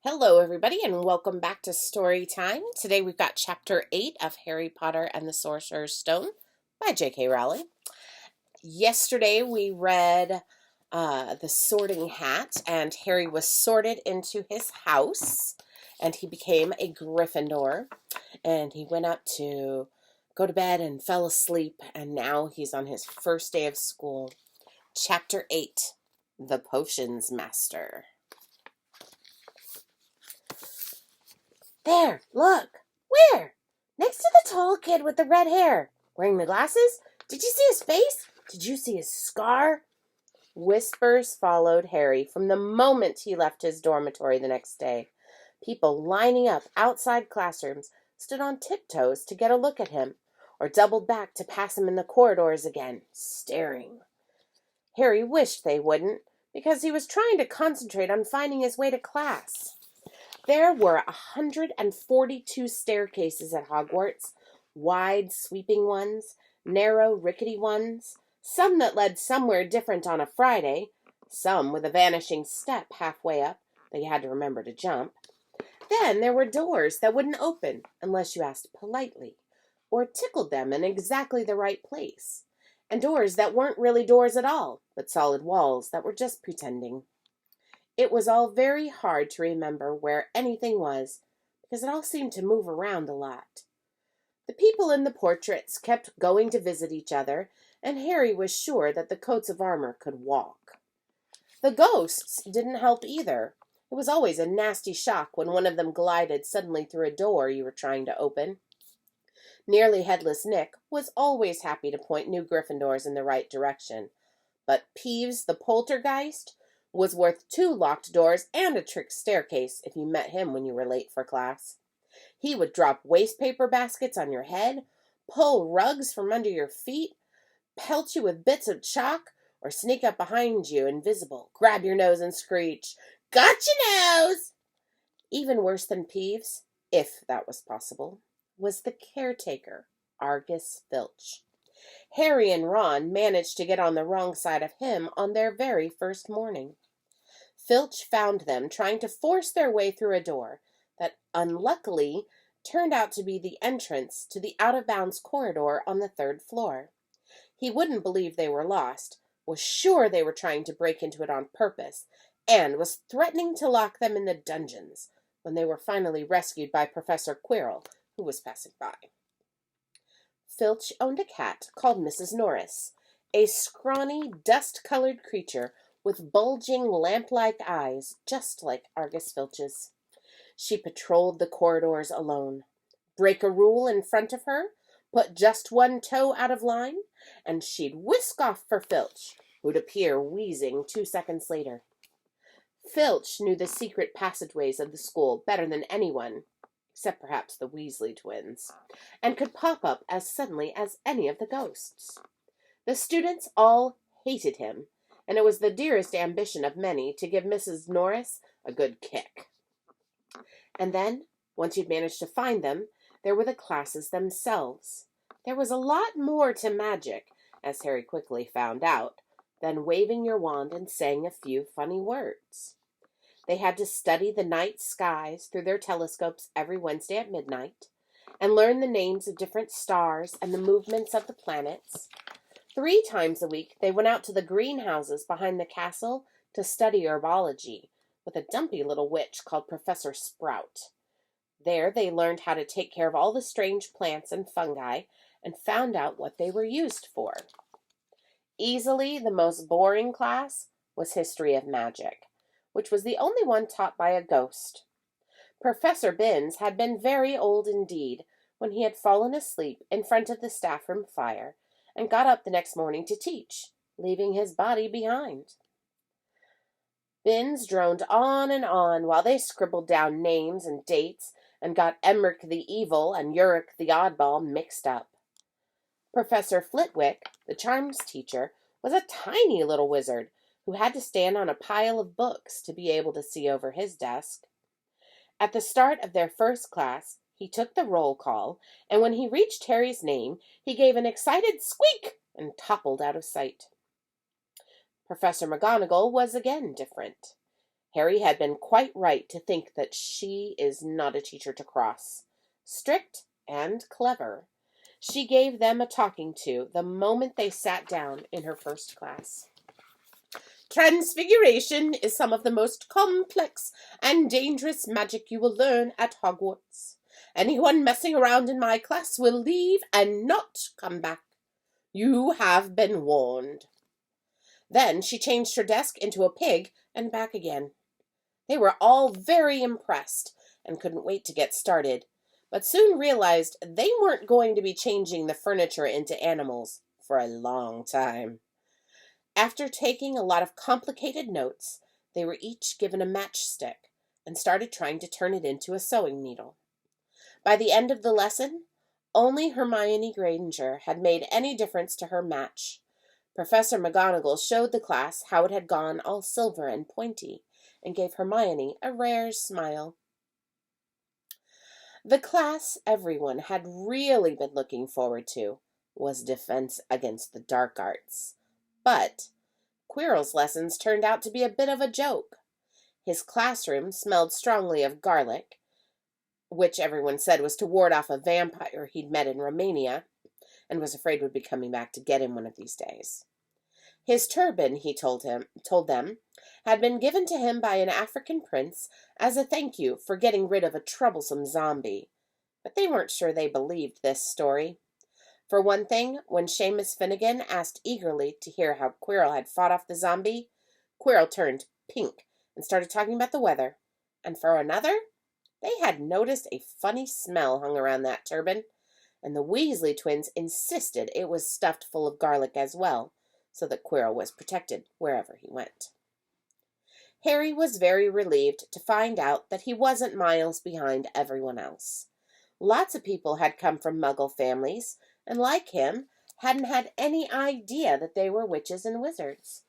Hello, everybody, and welcome back to Story Time. Today we've got Chapter 8 of Harry Potter and the Sorcerer's Stone by J.K. Rowling. Yesterday we read The Sorting Hat, and Harry was sorted into his house, and he became a Gryffindor, and he went up to go to bed and fell asleep, and now he's on his first day of school. Chapter 8, The Potions Master. There, look. Where? Next to the tall kid with the red hair. Wearing the glasses? Did you see his face? Did you see his scar? Whispers followed Harry from the moment he left his dormitory the next day. People lining up outside classrooms stood on tiptoes to get a look at him, or doubled back to pass him in the corridors again, staring. Harry wished they wouldn't, because he was trying to concentrate on finding his way to class. There were 142 staircases at Hogwarts, wide, sweeping ones, narrow, rickety ones, some that led somewhere different on a Friday, some with a vanishing step halfway up that you had to remember to jump. Then there were doors that wouldn't open unless you asked politely, or tickled them in exactly the right place, and doors that weren't really doors at all, but solid walls that were just pretending. It was all very hard to remember where anything was, because it all seemed to move around a lot. The people in the portraits kept going to visit each other, and Harry was sure that the coats of armor could walk. The ghosts didn't help either. It was always a nasty shock when one of them glided suddenly through a door you were trying to open. Nearly Headless Nick was always happy to point new Gryffindors in the right direction, but Peeves the Poltergeist was worth 2 locked doors and a trick staircase if you met him when you were late for class. He would drop waste paper baskets on your head, pull rugs from under your feet, pelt you with bits of chalk, or sneak up behind you invisible, grab your nose and screech, "Gotcha nose!" Even worse than Peeves, if that was possible, was the caretaker, Argus Filch. Harry and Ron managed to get on the wrong side of him on their very first morning. Filch found them trying to force their way through a door that unluckily turned out to be the entrance to the out-of-bounds corridor on the 3rd floor. He wouldn't believe they were lost, was sure they were trying to break into it on purpose, and was threatening to lock them in the dungeons when they were finally rescued by Professor Quirrell, who was passing by. Filch owned a cat called Mrs. Norris, a scrawny, dust-colored creature with bulging lamp-like eyes, just like Argus Filch's. She patrolled the corridors alone. Break a rule in front of her, put just one toe out of line, and she'd whisk off for Filch, who'd appear wheezing 2 seconds later. Filch knew the secret passageways of the school better than anyone, except perhaps the Weasley twins, and could pop up as suddenly as any of the ghosts. The students all hated him, and it was the dearest ambition of many to give Mrs. Norris a good kick. And then, once you'd managed to find them, there were the classes themselves. There was a lot more to magic, as Harry quickly found out, than waving your wand and saying a few funny words. They had to study the night skies through their telescopes every Wednesday at midnight, and learn the names of different stars and the movements of the planets. 3 times a week they went out to the greenhouses behind the castle to study herbology with a dumpy little witch called Professor Sprout. There they learned how to take care of all the strange plants and fungi and found out what they were used for. Easily the most boring class was History of Magic, which was the only one taught by a ghost. Professor Binns had been very old indeed when he had fallen asleep in front of the staff room fire and got up the next morning to teach, leaving his body behind. Binns droned on and on while they scribbled down names and dates and got Emmerich the Evil and Uric the Oddball mixed up. Professor Flitwick, the charms teacher, was a tiny little wizard who had to stand on a pile of books to be able to see over his desk. At the start of their first class, he took the roll call, and when he reached Harry's name, he gave an excited squeak and toppled out of sight. Professor McGonagall was again different. Harry had been quite right to think that she is not a teacher to cross. Strict and clever, she gave them a talking to the moment they sat down in her first class. Transfiguration is some of the most complex and dangerous magic you will learn at Hogwarts. Anyone messing around in my class will leave and not come back. You have been warned. Then she changed her desk into a pig and back again. They were all very impressed and couldn't wait to get started, but soon realized they weren't going to be changing the furniture into animals for a long time. After taking a lot of complicated notes, they were each given a matchstick and started trying to turn it into a sewing needle. By the end of the lesson, only Hermione Granger had made any difference to her match. Professor McGonagall showed the class how it had gone all silver and pointy, and gave Hermione a rare smile. The class everyone had really been looking forward to was Defense Against the Dark Arts. But Quirrell's lessons turned out to be a bit of a joke. His classroom smelled strongly of garlic, which everyone said was to ward off a vampire he'd met in Romania and was afraid would be coming back to get him one of these days. His turban, he told them, had been given to him by an African prince as a thank you for getting rid of a troublesome zombie. But they weren't sure they believed this story. For one thing, when Seamus Finnegan asked eagerly to hear how Quirrell had fought off the zombie, Quirrell turned pink and started talking about the weather. And for another, they had noticed a funny smell hung around that turban, and the Weasley twins insisted it was stuffed full of garlic as well, so that Quirrell was protected wherever he went. Harry was very relieved to find out that he wasn't miles behind everyone else. Lots of people had come from Muggle families, and like him, hadn't had any idea that they were witches and wizards.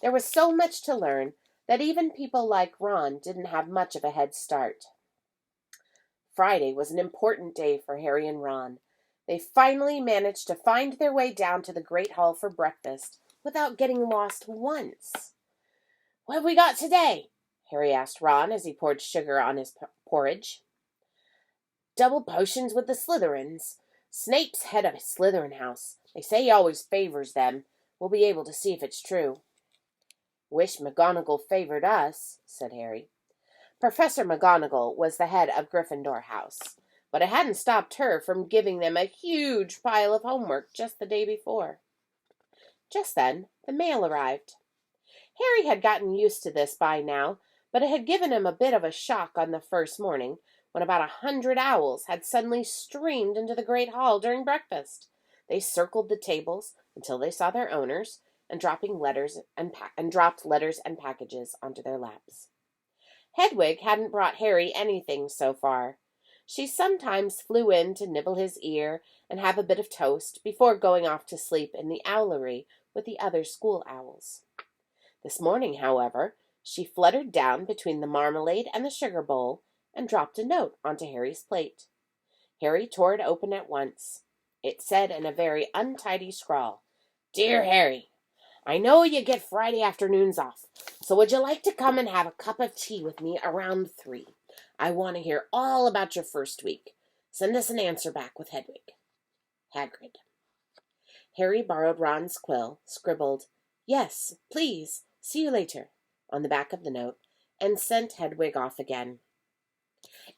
There was so much to learn that even people like Ron didn't have much of a head start. Friday was an important day for Harry and Ron. They finally managed to find their way down to the Great Hall for breakfast without getting lost once. "What have we got today?" Harry asked Ron as he poured sugar on his porridge. "Double potions with the Slytherins. Snape's head of a Slytherin house. They say he always favors them. We'll be able to see if it's true." "Wish McGonagall favored us," said Harry. Professor McGonagall was the head of Gryffindor House, but it hadn't stopped her from giving them a huge pile of homework just the day before. Just then, the mail arrived. Harry had gotten used to this by now, but it had given him a bit of a shock on the first morning when about 100 owls had suddenly streamed into the great hall during breakfast. They circled the tables until they saw their owners and dropped letters and packages onto their laps. Hedwig hadn't brought Harry anything so far. She sometimes flew in to nibble his ear and have a bit of toast before going off to sleep in the owlery with the other school owls. This morning, however, she fluttered down between the marmalade and the sugar bowl and dropped a note onto Harry's plate. Harry tore it open at once. It said in a very untidy scrawl, "Dear Harry, I know you get Friday afternoons off, so would you like to come and have a cup of tea with me around 3? I want to hear all about your first week. Send us an answer back with Hedwig. Hagrid." Harry borrowed Ron's quill, scribbled, "Yes, please, see you later," on the back of the note, and sent Hedwig off again.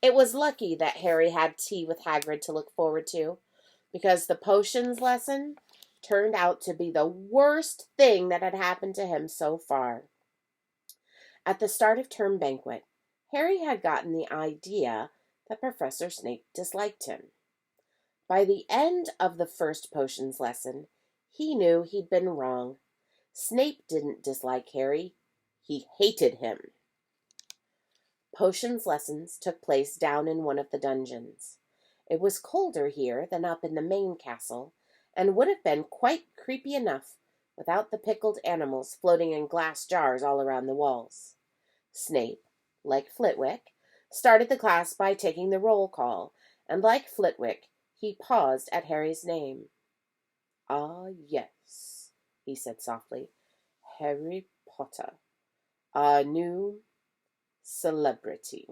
It was lucky that Harry had tea with Hagrid to look forward to, because the potions lesson turned out to be the worst thing that had happened to him so far. At the start of term banquet, Harry had gotten the idea that Professor Snape disliked him. By the end of the first potions lesson, he knew he'd been wrong. Snape didn't dislike Harry. He hated him. Potions lessons took place down in one of the dungeons. It was colder here than up in the main castle, and would have been quite creepy enough without the pickled animals floating in glass jars all around the walls. Snape, like Flitwick, started the class by taking the roll call, and like Flitwick, he paused at Harry's name. "Ah, yes," he said softly. "Harry Potter. Our new celebrity.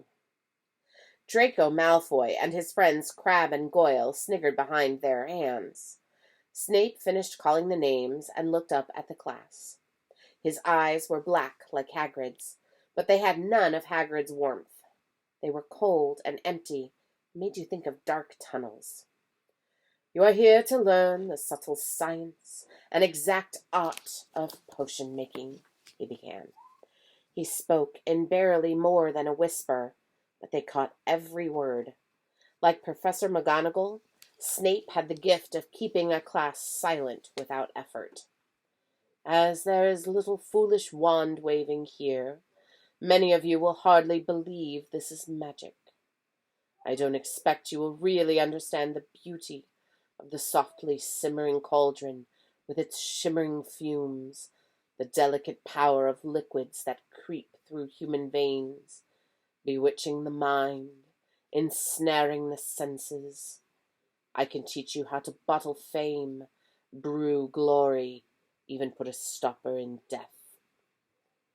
Draco Malfoy and his friends Crabbe and Goyle sniggered behind their hands. Snape finished calling the names and looked up at the class. His eyes were black like Hagrid's, but they had none of Hagrid's warmth. They were cold and empty, and made you think of dark tunnels. "You are here to learn the subtle science and exact art of potion-making," he began. He spoke in barely more than a whisper, but they caught every word. Like Professor McGonagall, Snape had the gift of keeping a class silent without effort. "As there is little foolish wand-waving here, many of you will hardly believe this is magic. I don't expect you will really understand the beauty of the softly simmering cauldron with its shimmering fumes, the delicate power of liquids that creep through human veins, bewitching the mind, ensnaring the senses. I can teach you how to bottle fame, brew glory, even put a stopper in death.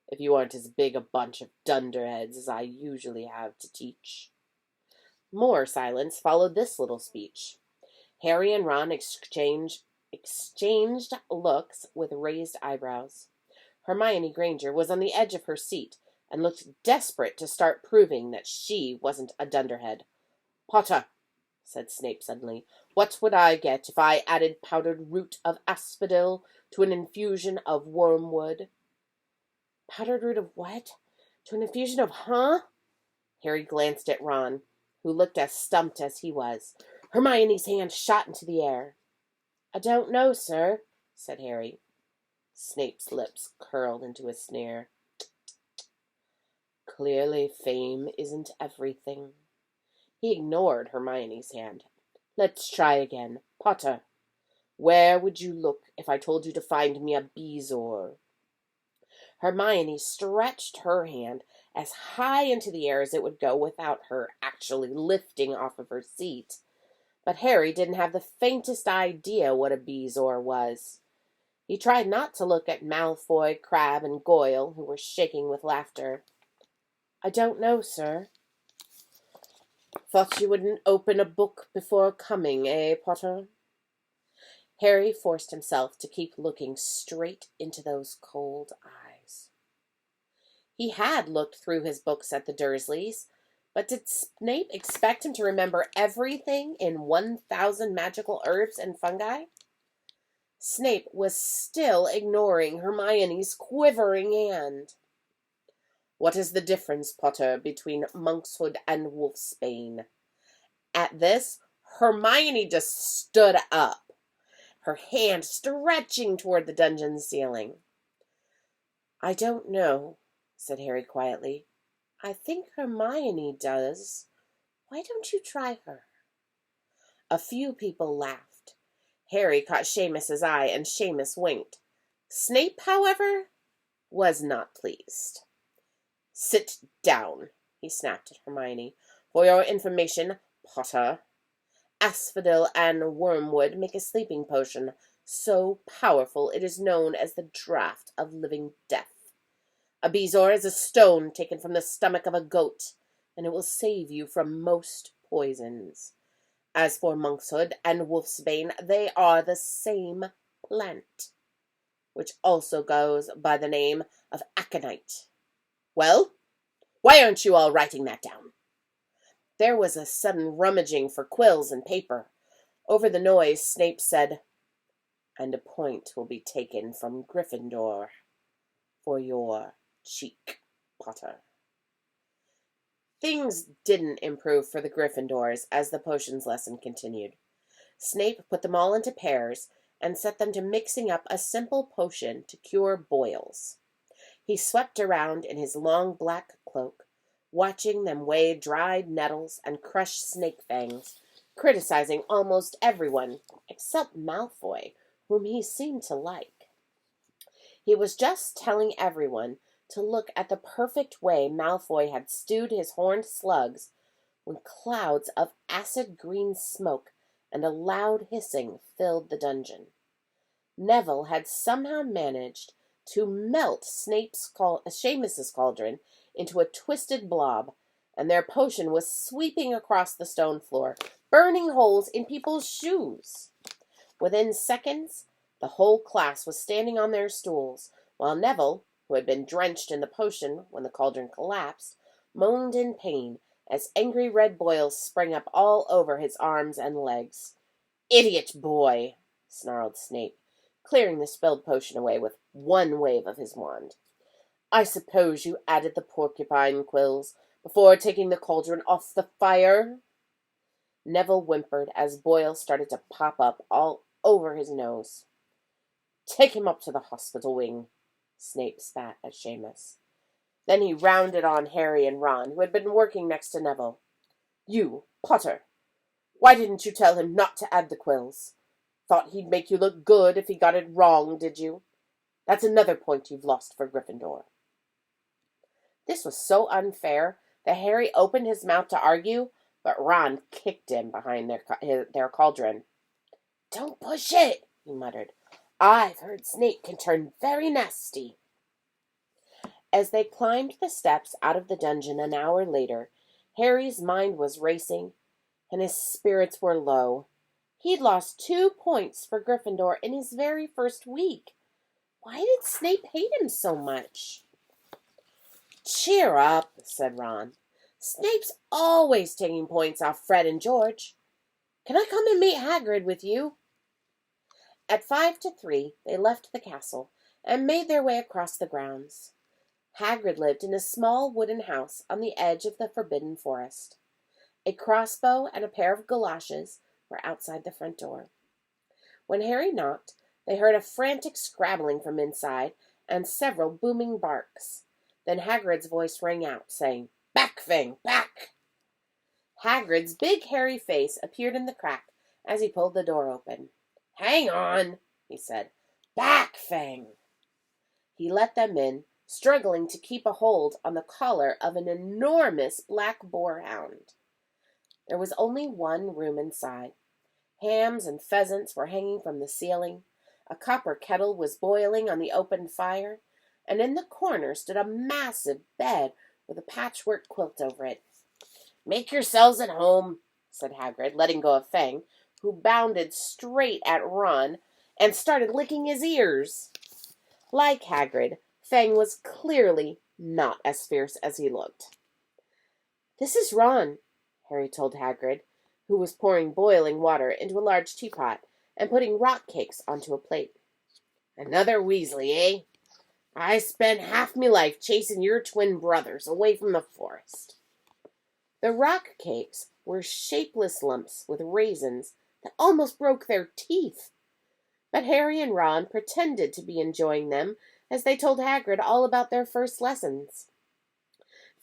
If you aren't as big a bunch of dunderheads as I usually have to teach." More silence followed this little speech. Harry and Ron exchanged looks with raised eyebrows. Hermione Granger was on the edge of her seat and looked desperate to start proving that she wasn't a dunderhead. "Potter," said Snape suddenly, "what would I get if I added powdered root of asphodel to an infusion of wormwood?" "Powdered root of what? To an infusion of huh?" Harry glanced at Ron, who looked as stumped as he was. Hermione's hand shot into the air. "I don't know, sir," said Harry. Snape's lips curled into a sneer. "Clearly fame isn't everything." He ignored Hermione's hand. "Let's try again. Potter, where would you look if I told you to find me a Bezoar?" Hermione stretched her hand as high into the air as it would go without her actually lifting off of her seat. But Harry didn't have the faintest idea what a Bezoar was. He tried not to look at Malfoy, Crabbe, and Goyle, who were shaking with laughter. "I don't know, sir." "Thought you wouldn't open a book before coming, eh, Potter?" Harry forced himself to keep looking straight into those cold eyes. He had looked through his books at the Dursleys, but did Snape expect him to remember everything in 1,000 magical herbs and fungi? Snape was still ignoring Hermione's quivering hand. "What is the difference, Potter, between monkshood and wolfsbane?" At this, Hermione just stood up, her hand stretching toward the dungeon's ceiling. "I don't know," said Harry quietly. "I think Hermione does. Why don't you try her?" A few people laughed. Harry caught Seamus's eye, and Seamus winked. Snape, however, was not pleased. "Sit down," he snapped at Hermione. "For your information, Potter, asphodel and wormwood make a sleeping potion so powerful it is known as the draught of living death. A Bezoar is a stone taken from the stomach of a goat, and it will save you from most poisons. As for monkshood and wolfsbane, they are the same plant, which also goes by the name of aconite. Well, why aren't you all writing that down?" There was a sudden rummaging for quills and paper. Over the noise, Snape said, "And a point will be taken from Gryffindor for your cheek, Potter." Things didn't improve for the Gryffindors as the potions lesson continued. Snape put them all into pairs and set them to mixing up a simple potion to cure boils. He swept around in his long black cloak, watching them weigh dried nettles and crush snake fangs, criticizing almost everyone except Malfoy, whom he seemed to like. He was just telling everyone to look at the perfect way Malfoy had stewed his horned slugs when clouds of acid green smoke and a loud hissing filled the dungeon. Neville had somehow managed to melt Seamus's cauldron into a twisted blob, and their potion was sweeping across the stone floor, burning holes in people's shoes. Within seconds, the whole class was standing on their stools, while Neville, who had been drenched in the potion when the cauldron collapsed, moaned in pain as angry red boils sprang up all over his arms and legs. "Idiot boy!" snarled Snape, clearing the spilled potion away with one wave of his wand. "I suppose you added the porcupine quills before taking the cauldron off the fire?" Neville whimpered as boils started to pop up all over his nose. "Take him up to the hospital wing," Snape spat at Seamus. Then he rounded on Harry and Ron, who had been working next to Neville. "You, Potter, why didn't you tell him not to add the quills? Thought he'd make you look good if he got it wrong, did you? That's another point you've lost for Gryffindor." This was so unfair that Harry opened his mouth to argue, but Ron kicked him behind their cauldron. "Don't push it," he muttered. "I've heard Snape can turn very nasty." As they climbed the steps out of the dungeon an hour later, Harry's mind was racing, and his spirits were low. He'd lost 2 points for Gryffindor in his very first week. Why did Snape hate him so much? "Cheer up," said Ron. "Snape's always taking points off Fred and George. Can I come and meet Hagrid with you?" At 5 to 3, they left the castle and made their way across the grounds. Hagrid lived in a small wooden house on the edge of the Forbidden Forest. A crossbow and a pair of galoshes were outside the front door. When Harry knocked, they heard a frantic scrabbling from inside and several booming barks. Then Hagrid's voice rang out, saying, "Back, Fang, back!" Hagrid's big hairy face appeared in the crack as he pulled the door open. "Hang on," he said. "Back, Fang!" He let them in, struggling to keep a hold on the collar of an enormous black boarhound. There was only one room inside. Hams and pheasants were hanging from the ceiling, a copper kettle was boiling on the open fire, and in the corner stood a massive bed with a patchwork quilt over it. "Make yourselves at home," said Hagrid, letting go of Fang, who bounded straight at Ron and started licking his ears. Like Hagrid, Fang was clearly not as fierce as he looked. "This is Ron," Harry told Hagrid, who was pouring boiling water into a large teapot and putting rock cakes onto a plate. "Another Weasley, eh? I spent half me life chasing your twin brothers away from the forest." The rock cakes were shapeless lumps with raisins that almost broke their teeth. But Harry and Ron pretended to be enjoying them as they told Hagrid all about their first lessons.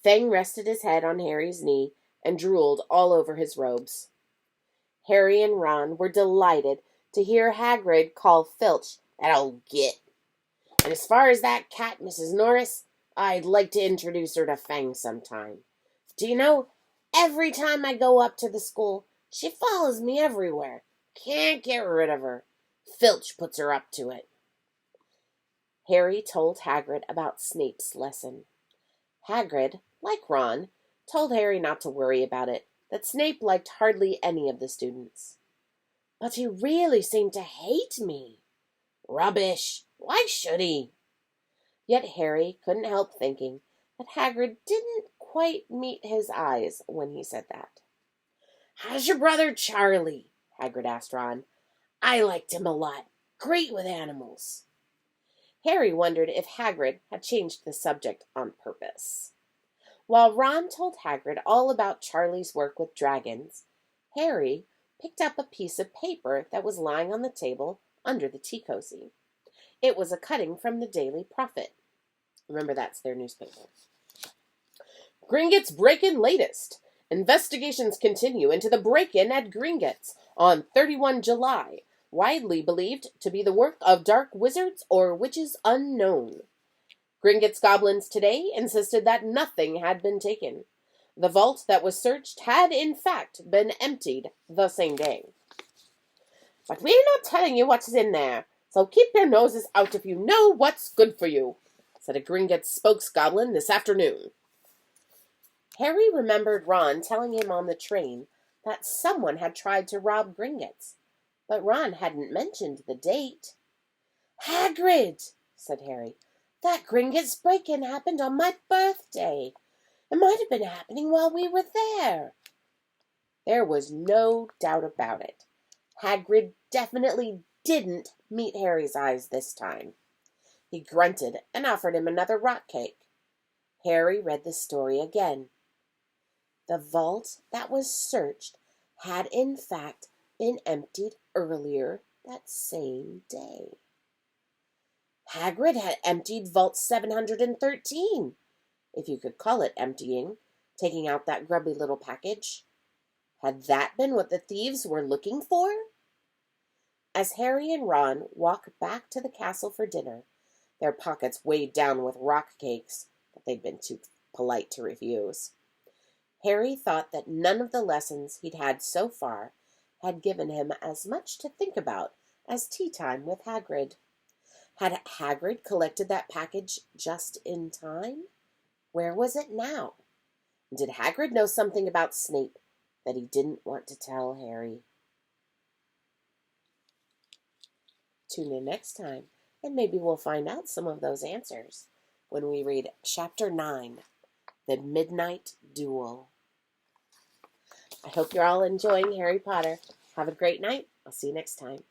Fang rested his head on Harry's knee and drooled all over his robes. Harry and Ron were delighted to hear Hagrid call Filch "that old git." "And as far as that cat, Mrs. Norris, I'd like to introduce her to Fang sometime. Do you know, every time I go up to the school, she follows me everywhere. Can't get rid of her. Filch puts her up to it." Harry told Hagrid about Snape's lesson. Hagrid, like Ron, told Harry not to worry about it, that Snape liked hardly any of the students. "But he really seemed to hate me." "Rubbish! Why should he?" Yet Harry couldn't help thinking that Hagrid didn't quite meet his eyes when he said that. "How's your brother Charlie?" Hagrid asked Ron. "I liked him a lot. Great with animals." Harry wondered if Hagrid had changed the subject on purpose. While Ron told Hagrid all about Charlie's work with dragons, Harry picked up a piece of paper that was lying on the table under the tea cozy. It was a cutting from the Daily Prophet. Remember, that's their newspaper. "Gringotts break-in latest. Investigations continue into the break-in at Gringotts on 31 July, widely believed to be the work of dark wizards or witches unknown. Gringotts goblins today insisted that nothing had been taken. The vault that was searched had, in fact, been emptied the same day. But we're not telling you what's in there, so keep your noses out if you know what's good for you," said a Gringotts spokesgoblin this afternoon. Harry remembered Ron telling him on the train that someone had tried to rob Gringotts, but Ron hadn't mentioned the date. "Hagrid," said Harry, "that Gringotts break-in happened on my birthday. It might have been happening while we were there." There was no doubt about it. Hagrid definitely didn't meet Harry's eyes this time. He grunted and offered him another rock cake. Harry read the story again. The vault that was searched had in fact been emptied earlier that same day. Hagrid had emptied Vault 713, if you could call it emptying, taking out that grubby little package. Had that been what the thieves were looking for? As Harry and Ron walked back to the castle for dinner, their pockets weighed down with rock cakes that they'd been too polite to refuse, Harry thought that none of the lessons he'd had so far had given him as much to think about as tea time with Hagrid. Had Hagrid collected that package just in time? Where was it now? Did Hagrid know something about Snape that he didn't want to tell Harry? Tune in next time, and maybe we'll find out some of those answers when we read Chapter 9, The Midnight Duel. I hope you're all enjoying Harry Potter. Have a great night. I'll see you next time.